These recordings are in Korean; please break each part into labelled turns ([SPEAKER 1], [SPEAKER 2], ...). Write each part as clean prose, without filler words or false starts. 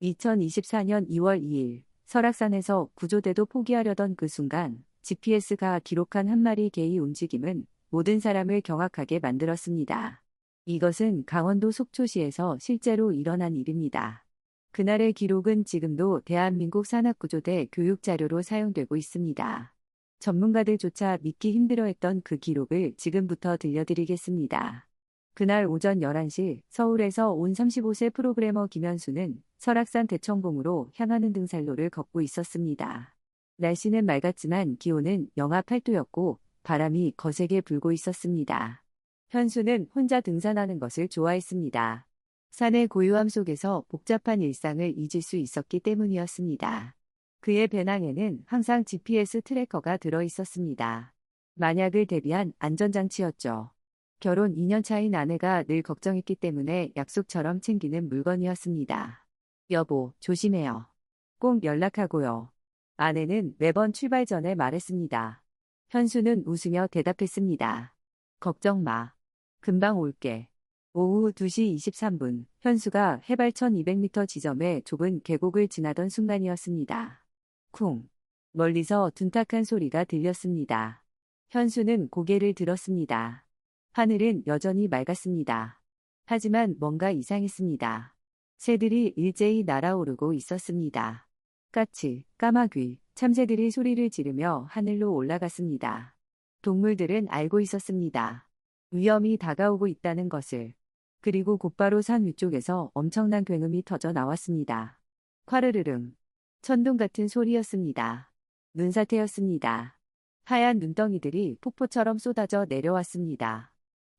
[SPEAKER 1] 2024년 2월 2일 설악산에서 구조대도 포기하려던 그 순간 GPS가 기록한 한 마리 개의 움직임은 모든 사람을 경악하게 만들었습니다. 이것은 강원도 속초시에서 실제로 일어난 일입니다. 그날의 기록은 지금도 대한민국 산악구조대 교육자료로 사용되고 있습니다. 전문가들조차 믿기 힘들어했던 그 기록을 지금부터 들려드리겠습니다. 그날 오전 11시 서울에서 온 35세 프로그래머 김현수는 설악산 대청봉으로 향하는 등산로를 걷고 있었습니다. 날씨는 맑았지만 기온은 영하 8도였고 바람이 거세게 불고 있었습니다. 현수는 혼자 등산하는 것을 좋아했습니다. 산의 고요함 속에서 복잡한 일상을 잊을 수 있었기 때문이었습니다. 그의 배낭에는 항상 GPS 트래커가 들어 있었습니다. 만약을 대비한 안전장치였죠. 결혼 2년 차인 아내가 늘 걱정했기 때문에 약속처럼 챙기는 물건이었습니다. 여보, 조심해요. 꼭 연락하고요. 아내는 매번 출발 전에 말했습니다. 현수는 웃으며 대답했습니다. 걱정 마. 금방 올게. 오후 2시 23분, 현수가 해발 1200m 지점의 좁은 계곡을 지나던 순간이었습니다. 쿵. 멀리서 둔탁한 소리가 들렸습니다. 현수는 고개를 들었습니다. 하늘은 여전히 맑았습니다. 하지만 뭔가 이상했습니다. 새들이 일제히 날아오르고 있었습니다. 까치, 까마귀, 참새들이 소리를 지르며 하늘로 올라갔습니다. 동물들은 알고 있었습니다. 위험이 다가오고 있다는 것을. 그리고 곧바로 산 위쪽에서 엄청난 굉음이 터져 나왔습니다. 콰르르릉. 천둥 같은 소리였습니다. 눈사태였습니다. 하얀 눈덩이들이 폭포처럼 쏟아져 내려왔습니다.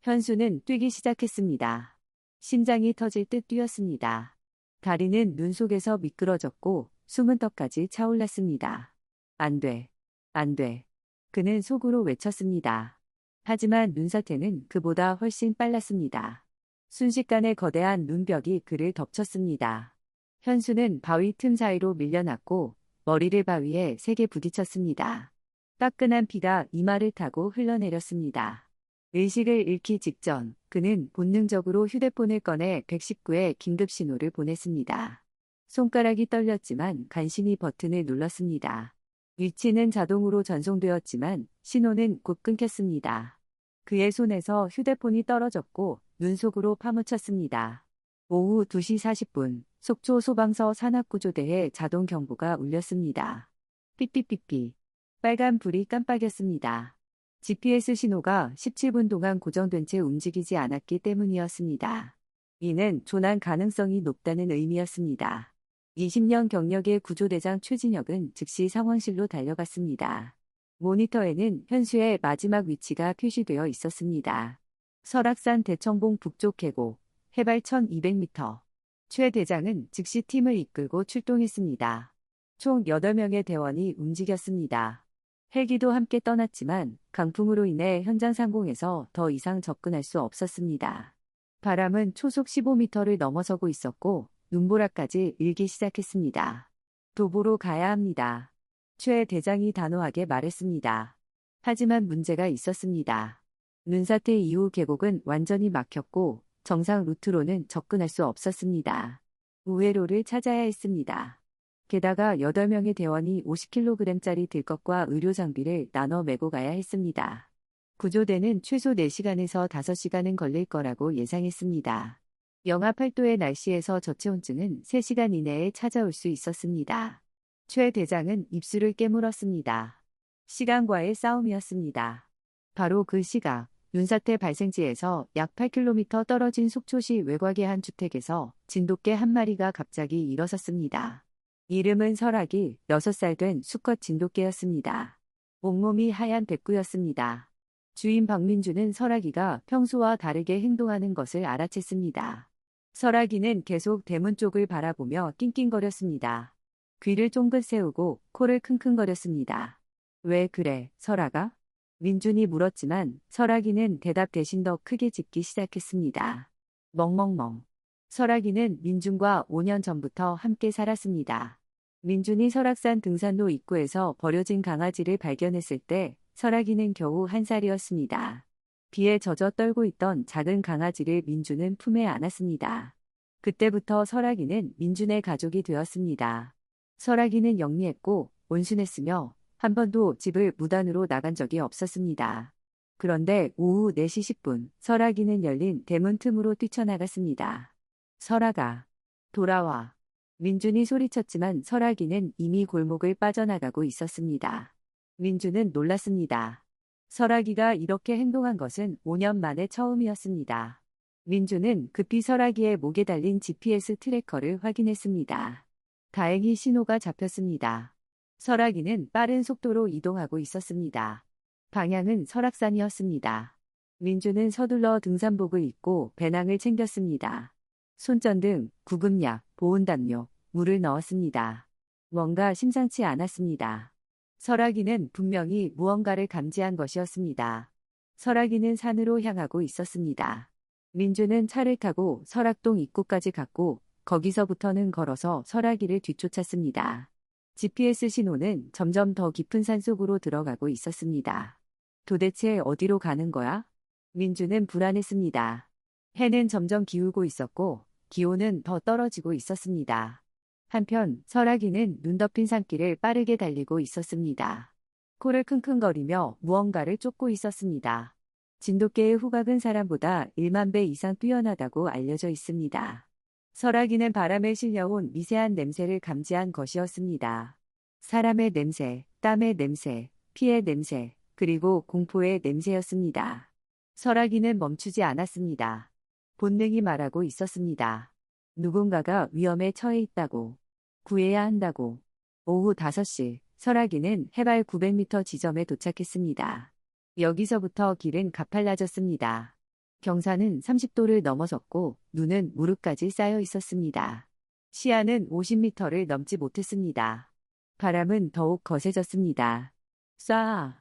[SPEAKER 1] 현수는 뛰기 시작했습니다. 심장이 터질 듯 뛰었습니다. 다리는 눈 속에서 미끄러졌고 숨은 턱까지 차올랐습니다. 안 돼. 안 돼. 그는 속으로 외쳤습니다. 하지만 눈사태는 그보다 훨씬 빨랐습니다. 순식간에 거대한 눈벽이 그를 덮쳤습니다. 현수는 바위 틈 사이로 밀려났고 머리를 바위에 세게 부딪혔습니다. 따끈한 피가 이마를 타고 흘러내렸습니다. 의식을 잃기 직전 그는 본능적으로 휴대폰을 꺼내 119에 긴급 신호를 보냈습니다. 손가락이 떨렸지만 간신히 버튼을 눌렀습니다. 위치는 자동으로 전송되었지만 신호는 곧 끊겼습니다. 그의 손에서 휴대폰이 떨어졌고 눈 속으로 파묻혔습니다. 오후 2시 40분 속초 소방서 산악구조대의 자동 경보가 울렸습니다. 삐삐삐삐. 빨간 불이 깜빡였습니다. GPS 신호가 17분 동안 고정된 채 움직이지 않았기 때문이었습니다. 이는 조난 가능성이 높다는 의미였습니다. 20년 경력의 구조대장 최진혁은 즉시 상황실로 달려갔습니다. 모니터에는 현수의 마지막 위치가 표시되어 있었습니다. 설악산 대청봉 북쪽 계곡, 해발 1200m. 최 대장은 즉시 팀을 이끌고 출동했습니다. 총 8명의 대원이 움직였습니다. 헬기도 함께 떠났지만 강풍으로 인해 현장 상공에서 더 이상 접근할 수 없었습니다. 바람은 초속 15m를 넘어서고 있었고 눈보라까지 일기 시작했습니다. 도보로 가야 합니다. 최 대장이 단호하게 말했습니다. 하지만 문제가 있었습니다. 눈사태 이후 계곡은 완전히 막혔고 정상 루트로는 접근할 수 없었습니다. 우회로를 찾아야 했습니다. 게다가 8명의 대원이 50kg짜리 들것과 의료 장비를 나눠 메고 가야 했습니다. 구조대는 최소 4시간에서 5시간은 걸릴 거라고 예상했습니다. 영하 8도의 날씨에서 저체온증은 3시간 이내에 찾아올 수 있었습니다. 최 대장은 입술을 깨물었습니다. 시간과의 싸움이었습니다. 바로 그 시각, 눈사태 발생지에서 약 8km 떨어진 속초시 외곽의 한 주택에서 진돗개 한 마리가 갑자기 일어섰습니다. 이름은 설악이 6살 된 수컷 진돗개였습니다. 온몸이 하얀 백구였습니다. 주인 박민주는 설악이가 평소와 다르게 행동하는 것을 알아챘습니다. 설악이는 계속 대문 쪽을 바라보며 낑낑거렸습니다. 귀를 쫑긋 세우고 코를 킁킁거렸습니다. 왜 그래, 설악아? 민준이 물었지만 설악이는 대답 대신 더 크게 짖기 시작했습니다. 멍멍멍. 설악이는 민준과 5년 전부터 함께 살았습니다. 민준이 설악산 등산로 입구에서 버려진 강아지를 발견했을 때 설악이는 겨우 1살이었습니다. 비에 젖어 떨고 있던 작은 강아지를 민준은 품에 안았습니다. 그때부터 설아기는 민준의 가족이 되었습니다. 설아기는 영리했고 온순했으며 한 번도 집을 무단으로 나간 적이 없었습니다. 그런데 오후 4시 10분 설아기는 열린 대문 틈으로 뛰쳐나갔습니다. 설아가 돌아와. 민준이 소리쳤지만 설아기는 이미 골목을 빠져나가고 있었습니다. 민준은 놀랐습니다. 설아기가 이렇게 행동한 것은 5년 만에 처음이었습니다. 민준은 급히 설아기의 목에 달린 GPS 트래커를 확인했습니다. 다행히 신호가 잡혔습니다. 설아기는 빠른 속도로 이동하고 있었습니다. 방향은 설악산이었습니다. 민준은 서둘러 등산복을 입고 배낭을 챙겼습니다. 손전등, 구급약, 보온담요, 물을 넣었습니다. 뭔가 심상치 않았습니다. 설아기는 분명히 무언가를 감지한 것이었습니다. 설아기는 산으로 향하고 있었습니다. 민준은 차를 타고 설악동 입구까지 갔고 거기서부터는 걸어서 설아기를 뒤쫓았습니다. GPS 신호는 점점 더 깊은 산속으로 들어가고 있었습니다. 도대체 어디로 가는 거야? 민준은 불안했습니다. 해는 점점 기울고 있었고 기온은 더 떨어지고 있었습니다. 한편 설아기는 눈 덮인 산길을 빠르게 달리고 있었습니다. 코를 킁킁거리며 무언가를 쫓고 있었습니다. 진돗개의 후각은 사람보다 1만 배 이상 뛰어나다고 알려져 있습니다. 설아기는 바람에 실려온 미세한 냄새를 감지한 것이었습니다. 사람의 냄새, 땀의 냄새, 피의 냄새, 그리고 공포의 냄새였습니다. 설아기는 멈추지 않았습니다. 본능이 말하고 있었습니다. 누군가가 위험에 처해 있다고. 구해야 한다고. 오후 5시, 설아기는 해발 900m 지점에 도착했습니다. 여기서부터 길은 가팔라졌습니다. 경사는 30도를 넘어섰고 눈은 무릎까지 쌓여 있었습니다. 시야는 50m를 넘지 못했습니다. 바람은 더욱 거세졌습니다. 쏴!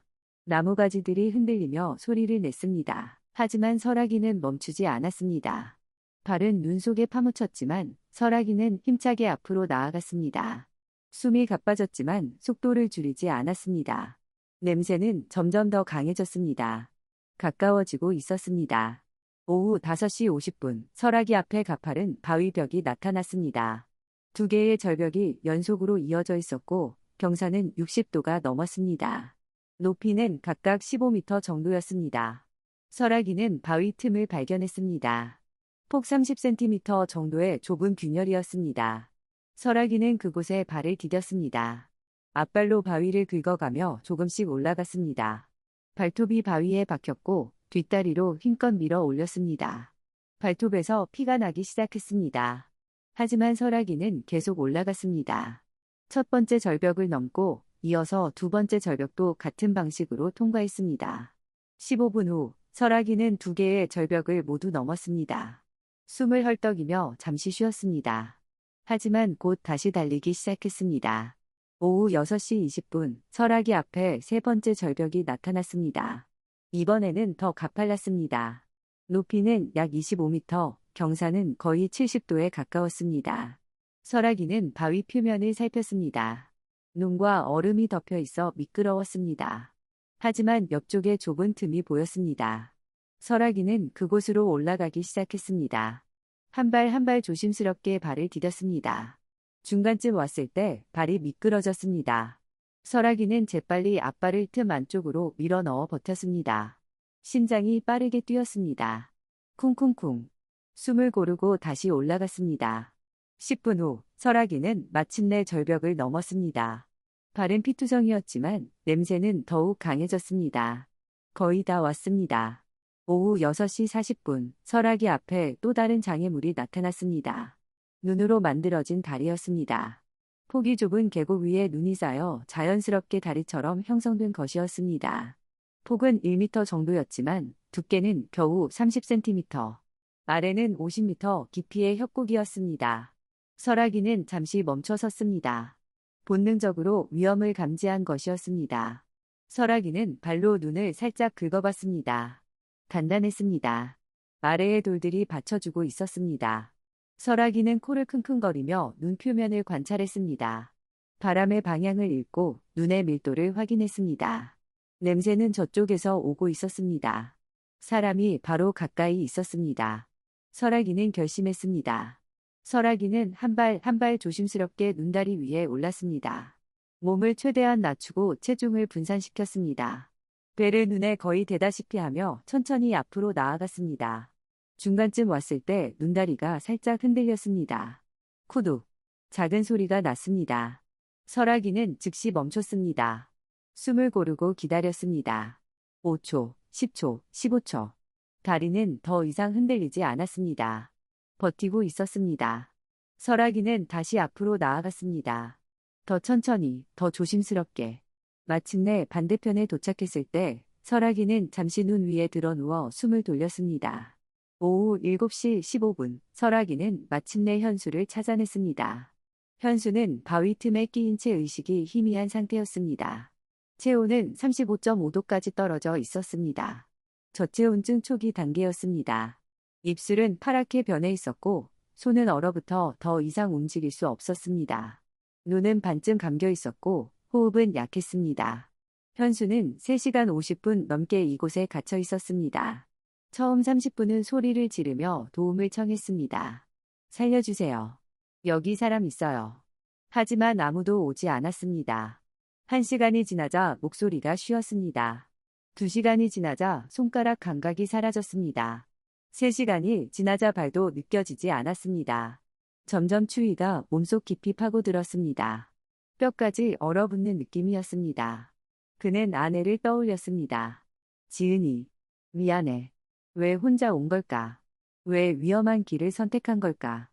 [SPEAKER 1] 나무가지들이 흔들리며 소리를 냈습니다. 하지만 설아기는 멈추지 않았습니다. 발은 눈 속에 파묻혔지만 설아기는 힘차게 앞으로 나아갔습니다. 숨이 가빠졌지만 속도를 줄이지 않았습니다. 냄새는 점점 더 강해졌습니다. 가까워지고 있었습니다. 오후 5시 50분 설아기 앞에 가파른 바위벽이 나타났습니다. 두 개의 절벽이 연속으로 이어져 있었고 경사는 60도가 넘었습니다. 높이는 각각 15m 정도였습니다. 설아기는 바위 틈을 발견했습니다. 폭 30cm 정도의 좁은 균열이었습니다. 설아기는 그곳에 발을 디뎠습니다. 앞발로 바위를 긁어가며 조금씩 올라갔습니다. 발톱이 바위에 박혔고 뒷다리로 힘껏 밀어 올렸습니다. 발톱에서 피가 나기 시작했습니다. 하지만 설아기는 계속 올라갔습니다. 첫 번째 절벽을 넘고 이어서 두 번째 절벽도 같은 방식으로 통과했습니다. 15분 후 설아기는 두 개의 절벽을 모두 넘었습니다. 숨을 헐떡이며 잠시 쉬었습니다. 하지만 곧 다시 달리기 시작했습니다. 오후 6시 20분 설아기 앞에 세 번째 절벽이 나타났습니다. 이번에는 더 가팔랐습니다. 높이는 약 25m, 경사는 거의 70도에 가까웠습니다. 설아기는 바위 표면을 살폈습니다. 눈과 얼음이 덮여 있어 미끄러웠습니다. 하지만 옆쪽에 좁은 틈이 보였습니다. 설아기는 그곳으로 올라가기 시작했습니다. 한 발 한 발 조심스럽게 발을 디뎠습니다. 중간쯤 왔을 때 발이 미끄러졌습니다. 설아기는 재빨리 앞발을 틈 안쪽으로 밀어 넣어 버텼습니다. 심장이 빠르게 뛰었습니다. 쿵쿵쿵. 숨을 고르고 다시 올라갔습니다. 10분 후 설아기는 마침내 절벽을 넘었습니다. 발은 피투성이었지만 냄새는 더욱 강해졌습니다. 거의 다 왔습니다. 오후 6시 40분 설아기 앞에 또 다른 장애물이 나타났습니다. 눈으로 만들어진 다리였습니다. 폭이 좁은 계곡 위에 눈이 쌓여 자연스럽게 다리처럼 형성된 것이었습니다. 폭은 1m 정도였지만 두께는 겨우 30cm, 아래는 50m 깊이의 협곡이었습니다. 설아기는 잠시 멈춰 섰습니다. 본능적으로 위험을 감지한 것이었습니다. 설아기는 발로 눈을 살짝 긁어봤습니다. 단단했습니다. 아래의 돌들이 받쳐주고 있었습니다. 설아기는 코를 킁킁거리며 눈 표면을 관찰했습니다. 바람의 방향을 읽고 눈의 밀도를 확인했습니다. 냄새는 저쪽에서 오고 있었습니다. 사람이 바로 가까이 있었습니다. 설아기는 결심했습니다. 설아기는 한 발 한 발 조심스럽게 눈다리 위에 올랐습니다. 몸을 최대한 낮추고 체중을 분산시켰습니다. 배를 눈에 거의 대다시피 하며 천천히 앞으로 나아갔습니다. 중간쯤 왔을 때 눈다리가 살짝 흔들렸습니다. 쿠둑. 작은 소리가 났습니다. 설아기는 즉시 멈췄습니다. 숨을 고르고 기다렸습니다. 5초, 10초, 15초. 다리는 더 이상 흔들리지 않았습니다. 버티고 있었습니다. 설아기는 다시 앞으로 나아갔습니다. 더 천천히, 더 조심스럽게. 마침내 반대편에 도착했을 때 설아기는 잠시 눈 위에 드러누워 숨을 돌렸습니다. 오후 7시 15분, 설아기는 마침내 현수를 찾아냈습니다. 현수는 바위 틈에 끼인 채 의식이 희미한 상태였습니다. 체온은 35.5도까지 떨어져 있었습니다. 저체온증 초기 단계였습니다. 입술은 파랗게 변해 있었고 손은 얼어붙어 더 이상 움직일 수 없었습니다. 눈은 반쯤 감겨 있었고 호흡은 약했습니다. 현수는 3시간 50분 넘게 이곳에 갇혀 있었습니다. 처음 30분은 소리를 지르며 도움을 청했습니다. 살려주세요. 여기 사람 있어요. 하지만 아무도 오지 않았습니다. 1시간이 지나자 목소리가 쉬었습니다. 2시간이 지나자 손가락 감각이 사라졌습니다. 3시간이 지나자 발도 느껴지지 않았습니다. 점점 추위가 몸속 깊이 파고들었습니다. 뼈까지 얼어붙는 느낌이었습니다. 그는 아내를 떠올렸습니다. 지은이, 미안해. 왜 혼자 온 걸까? 왜 위험한 길을 선택한 걸까?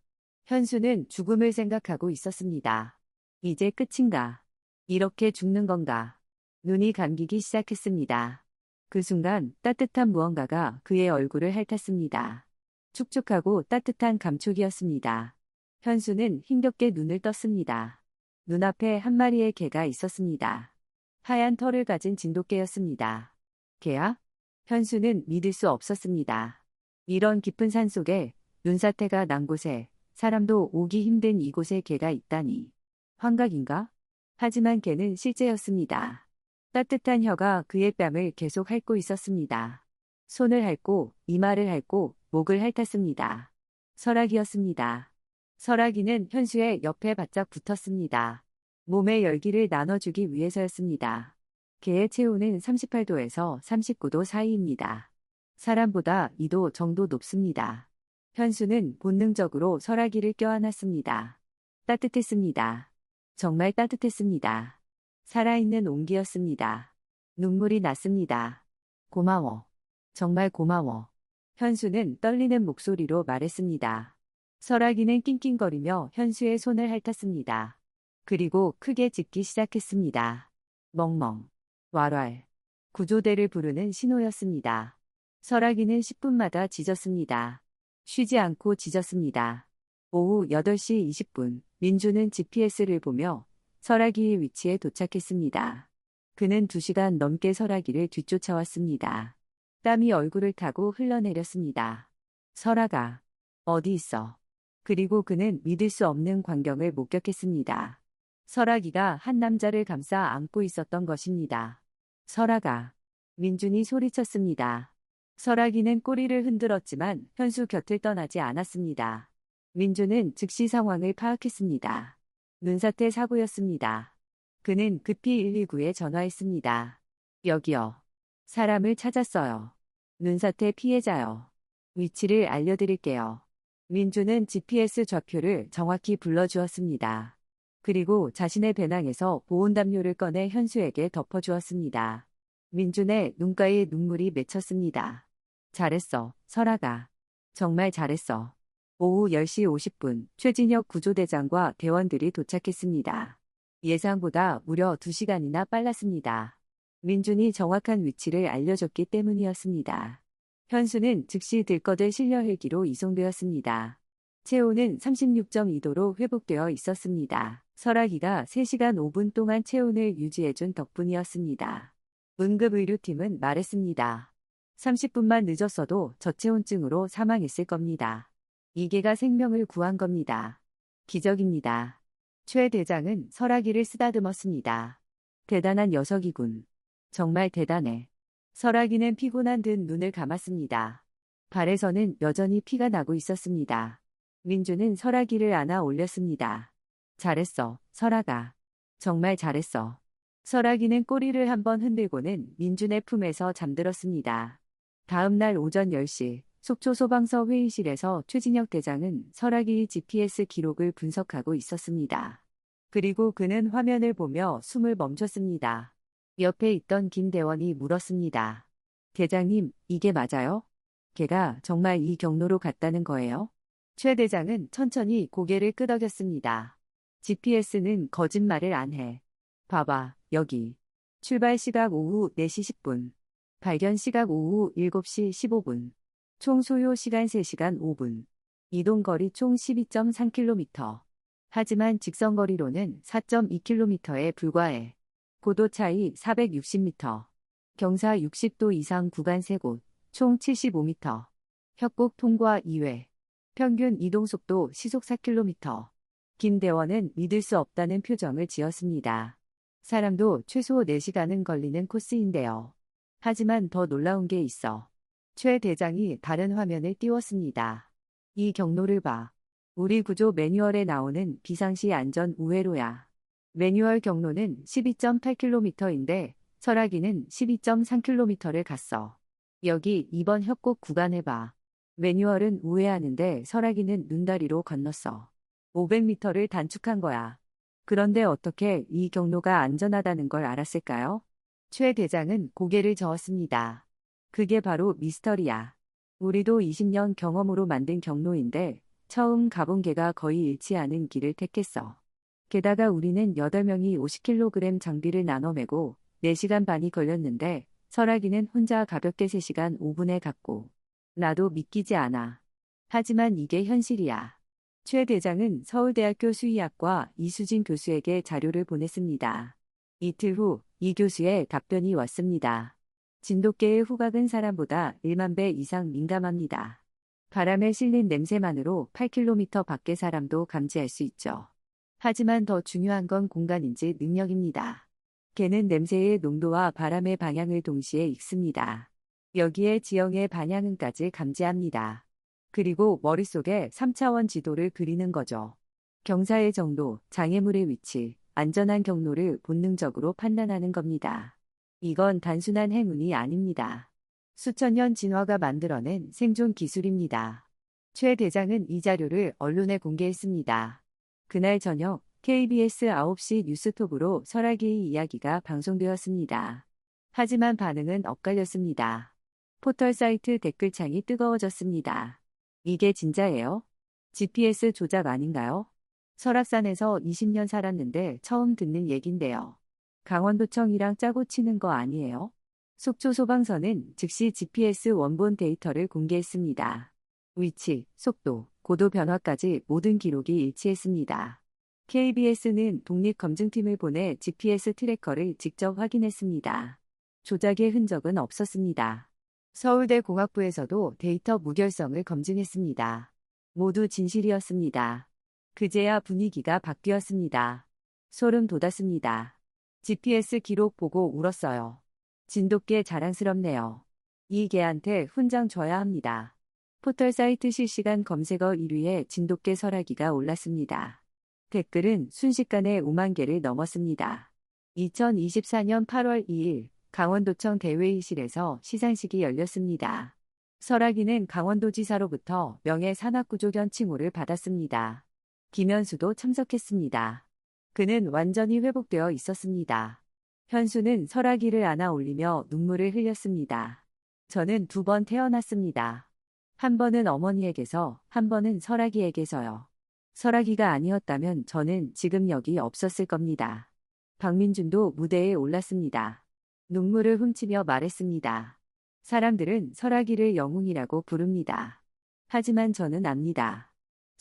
[SPEAKER 1] 현수는 죽음을 생각하고 있었습니다. 이제 끝인가? 이렇게 죽는 건가? 눈이 감기기 시작했습니다. 그 순간 따뜻한 무언가가 그의 얼굴을 핥았습니다. 축축하고 따뜻한 감촉이었습니다. 현수는 힘겹게 눈을 떴습니다. 눈앞에 한 마리의 개가 있었습니다. 하얀 털을 가진 진돗개였습니다. 개야? 현수는 믿을 수 없었습니다. 이런 깊은 산속에 눈사태가 난 곳에 사람도 오기 힘든 이곳에 개가 있다니. 환각인가? 하지만 개는 실제였습니다. 따뜻한 혀가 그의 뺨을 계속 핥고 있었습니다. 손을 핥고 이마를 핥고 목을 핥았습니다. 설아기였습니다. 설아기는 현수의 옆에 바짝 붙었습니다. 몸의 열기를 나눠주기 위해서였습니다. 개의 체온은 38도에서 39도 사이입니다. 사람보다 2도 정도 높습니다. 현수는 본능적으로 설아기를 껴안았습니다. 따뜻했습니다. 정말 따뜻했습니다. 살아있는 온기였습니다. 눈물이 났습니다. 고마워. 정말 고마워. 현수는 떨리는 목소리로 말했습니다. 설아기는 낑낑거리며 현수의 손을 핥았습니다. 그리고 크게 짖기 시작했습니다. 멍멍. 왈왈. 구조대를 부르는 신호였습니다. 설아기는 10분마다 짖었습니다. 쉬지 않고 짖었습니다. 오후 8시 20분, 민주는 GPS를 보며 설아기의 위치에 도착했습니다. 그는 2시간 넘게 설아기를 뒤쫓아왔습니다. 땀이 얼굴을 타고 흘러내렸습니다. 설아가, 어디 있어? 그리고 그는 믿을 수 없는 광경을 목격했습니다. 설아기가 한 남자를 감싸 안고 있었던 것입니다. 설아가, 민준이 소리쳤습니다. 설아기는 꼬리를 흔들었지만 현수 곁을 떠나지 않았습니다. 민준은 즉시 상황을 파악했습니다. 눈사태 사고였습니다. 그는 급히 119에 전화했습니다. 여기요. 사람을 찾았어요. 눈사태 피해자요. 위치를 알려드릴게요. 민준은 GPS 좌표를 정확히 불러주었습니다. 그리고 자신의 배낭에서 보온담요를 꺼내 현수에게 덮어주었습니다. 민준의 눈가에 눈물이 맺혔습니다. 잘했어, 설아가. 정말 잘했어. 오후 10시 50분, 최진혁 구조대장과 대원들이 도착했습니다. 예상보다 무려 2시간이나 빨랐습니다. 민준이 정확한 위치를 알려줬기 때문이었습니다. 현수는 즉시 들꺼들 실려 헬기로 이송되었습니다. 체온은 36.2도로 회복되어 있었습니다. 설아기가 3시간 5분 동안 체온을 유지해준 덕분이었습니다. 응급의료팀은 말했습니다. 30분만 늦었어도 저체온증으로 사망했을 겁니다. 이 개가 생명을 구한 겁니다. 기적입니다. 최 대장은 설아기를 쓰다듬었습니다. 대단한 녀석이군. 정말 대단해. 설아기는 피곤한 듯 눈을 감았습니다. 발에서는 여전히 피가 나고 있었습니다. 민주는 설아기를 안아 올렸습니다. 잘했어, 설아가. 정말 잘했어. 설아기는 꼬리를 한번 흔들고는 민준의 품에서 잠들었습니다. 다음 날 오전 10시 속초 소방서 회의실에서 최진혁 대장은 설아기의 GPS 기록을 분석하고 있었습니다. 그리고 그는 화면을 보며 숨을 멈췄습니다. 옆에 있던 김 대원이 물었습니다. 대장님, 이게 맞아요? 걔가 정말 이 경로로 갔다는 거예요? 최 대장은 천천히 고개를 끄덕였습니다. GPS는 거짓말을 안 해. 봐봐, 여기. 출발 시각 오후 4시 10분. 발견 시각 오후 7시 15분. 총 소요 시간 3시간 5분. 이동 거리 총 12.3km. 하지만 직선 거리로는 4.2km에 불과해. 고도 차이 460m. 경사 60도 이상 구간 3곳. 총 75m. 협곡 통과 2회. 평균 이동 속도 시속 4km. 김 대원은 믿을 수 없다는 표정을 지었습니다. 사람도 최소 4시간은 걸리는 코스인데요. 하지만 더 놀라운 게 있어. 최 대장이 다른 화면을 띄웠습니다. 이 경로를 봐. 우리 구조 매뉴얼에 나오는 비상시 안전 우회로야. 매뉴얼 경로는 12.8km인데 설아기는 12.3km를 갔어. 여기 이번 협곡 구간에 봐. 매뉴얼은 우회하는데 설아기는 눈다리로 건넜어. 500m를 단축한 거야. 그런데 어떻게 이 경로가 안전하다는 걸 알았을까요? 최 대장은 고개를 저었습니다. 그게 바로 미스터리야. 우리도 20년 경험으로 만든 경로인데 처음 가본 개가 거의 잃지 않은 길을 택했어. 게다가 우리는 8명이 50kg 장비를 나눠 메고 4시간 반이 걸렸는데 설아기는 혼자 가볍게 3시간 5분에 갔고 나도 믿기지 않아. 하지만 이게 현실이야. 최 대장은 서울대학교 수의학과 이수진 교수에게 자료를 보냈습니다. 이틀 후 이 교수의 답변이 왔습니다. 진돗개의 후각은 사람보다 1만 배 이상 민감합니다. 바람에 실린 냄새만으로 8km 밖의 사람도 감지할 수 있죠. 하지만 더 중요한 건 공간인지 능력입니다. 개는 냄새의 농도와 바람의 방향을 동시에 읽습니다. 여기에 지형의 방향은까지 감지합니다. 그리고 머릿속에 3차원 지도를 그리는 거죠. 경사의 정도, 장애물의 위치, 안전한 경로를 본능적으로 판단하는 겁니다. 이건 단순한 행운이 아닙니다. 수천 년 진화가 만들어낸 생존 기술입니다. 최 대장은 이 자료를 언론에 공개했습니다. 그날 저녁 KBS 9시 뉴스톱으로 설아기의 이야기가 방송되었습니다. 하지만 반응은 엇갈렸습니다. 포털 사이트 댓글창이 뜨거워졌습니다. 이게 진짜예요? GPS 조작 아닌가요? 설악산에서 20년 살았는데 처음 듣는 얘긴데요. 강원도청이랑 짜고 치는 거 아니에요? 속초 소방서는 즉시 GPS 원본 데이터를 공개했습니다. 위치, 속도, 고도 변화까지 모든 기록이 일치했습니다. KBS는 독립검증팀을 보내 GPS 트래커를 직접 확인했습니다. 조작의 흔적은 없었습니다. 서울대 공학부에서도 데이터 무결성을 검증했습니다. 모두 진실이었습니다. 그제야 분위기가 바뀌었습니다. 소름 돋았습니다. GPS 기록 보고 울었어요. 진돗개 자랑스럽네요. 이 개한테 훈장 줘야 합니다. 포털 사이트 실시간 검색어 1위에 진돗개 설아기가 올랐습니다. 댓글은 순식간에 5만 개를 넘었습니다. 2024년 8월 2일 강원도청 대회의실에서 시상식이 열렸습니다. 설아기는 강원도지사로부터 명예산악구조견 칭호를 받았습니다. 김현수도 참석했습니다. 그는 완전히 회복되어 있었습니다. 현수는 설아기를 안아 올리며 눈물을 흘렸습니다. 저는 2번 태어났습니다. 한 번은 어머니에게서, 한 번은 설아기에게서요. 설아기가 아니었다면 저는 지금 여기 없었을 겁니다. 박민준도 무대에 올랐습니다. 눈물을 훔치며 말했습니다. 사람들은 설아기를 영웅이라고 부릅니다. 하지만 저는 압니다.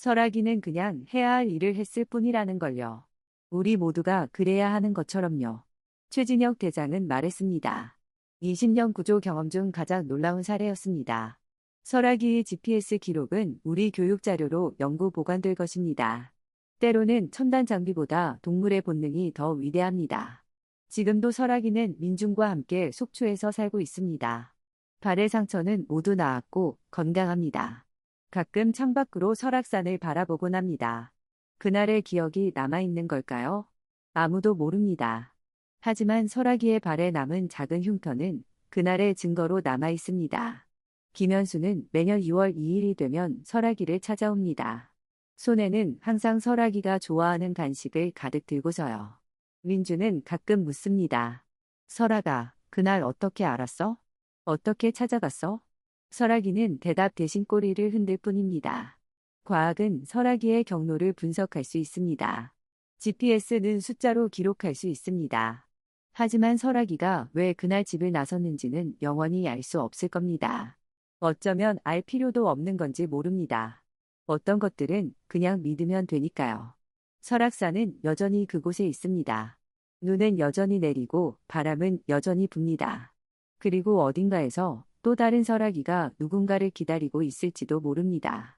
[SPEAKER 1] 설아기는 그냥 해야 할 일을 했을 뿐이라는 걸요. 우리 모두가 그래야 하는 것처럼요. 최진혁 대장은 말했습니다. 20년 구조 경험 중 가장 놀라운 사례였습니다. 설아기의 GPS 기록은 우리 교육자료로 영구 보관될 것입니다. 때로는 첨단 장비보다 동물의 본능이 더 위대합니다. 지금도 설아기는 민중과 함께 속초에서 살고 있습니다. 발의 상처는 모두 나았고 건강합니다. 가끔 창밖으로 설악산을 바라보곤 합니다. 그날의 기억이 남아있는 걸까요? 아무도 모릅니다. 하지만 설아기의 발에 남은 작은 흉터는 그날의 증거로 남아있습니다. 김현수는 매년 2월 2일이 되면 설아기를 찾아옵니다. 손에는 항상 설아기가 좋아하는 간식을 가득 들고서요. 민주는 가끔 묻습니다. 설아가, 그날 어떻게 알았어? 어떻게 찾아갔어? 설아기는 대답 대신 꼬리를 흔들 뿐입니다. 과학은 설아기의 경로를 분석할 수 있습니다. GPS는 숫자로 기록할 수 있습니다. 하지만 설아기가 왜 그날 집을 나섰는지는 영원히 알 수 없을 겁니다. 어쩌면 알 필요도 없는 건지 모릅니다. 어떤 것들은 그냥 믿으면 되니까요. 설악산은 여전히 그곳에 있습니다. 눈은 여전히 내리고 바람은 여전히 붑니다. 그리고 어딘가에서 또 다른 설아기가 누군가를 기다리고 있을지도 모릅니다.